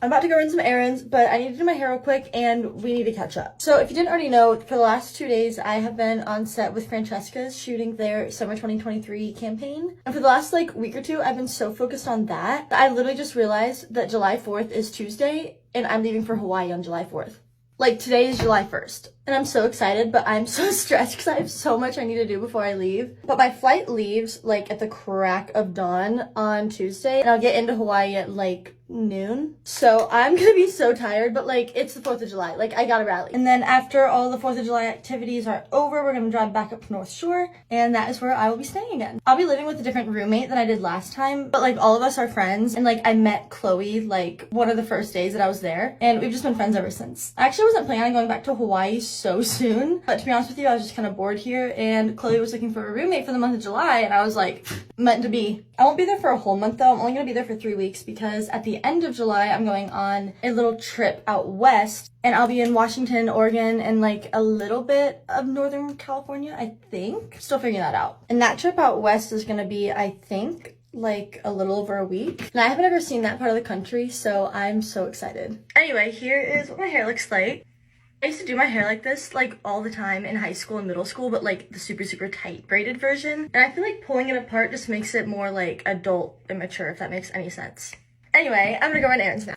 I'm about to go run some errands, but I need to do my hair real quick and we need to catch up. So if you didn't already know, for the last 2 days, I have been on set with Francesca's shooting their summer 2023 campaign. And for the last week or two, I've been so focused on that. I literally just realized that July 4th is Tuesday and I'm leaving for Hawaii on July 4th. Today is July 1st. And I'm so excited, but I'm so stressed because I have so much I need to do before I leave. But my flight leaves at the crack of dawn on Tuesday, and I'll get into Hawaii at noon. So I'm gonna be so tired, but it's the 4th of July. I gotta rally. And then after all the 4th of July activities are over, we're gonna drive back up to North Shore, and that is where I will be staying again. I'll be living with a different roommate than I did last time, but all of us are friends, and I met Chloe one of the first days that I was there, and we've just been friends ever since. I actually wasn't planning on going back to Hawaii so soon, but to be honest with you, I was just kind of bored here, and Chloe was looking for a roommate for the month of July, and I was like, meant to be. I won't be there for a whole month though. I'm only gonna be there for 3 weeks because at the end of July, I'm going on a little trip out west, and I'll be in Washington, Oregon, and a little bit of Northern California, I think. Still figuring that out. And that trip out west is gonna be, I think, a little over a week. And I haven't ever seen that part of the country, so I'm so excited. Anyway, here is what my hair looks like. I used to do my hair like this all the time in high school and middle school, but the super tight braided version. And I feel pulling it apart just makes it more adult and mature, if that makes any sense. Anyway, I'm gonna go run errands now.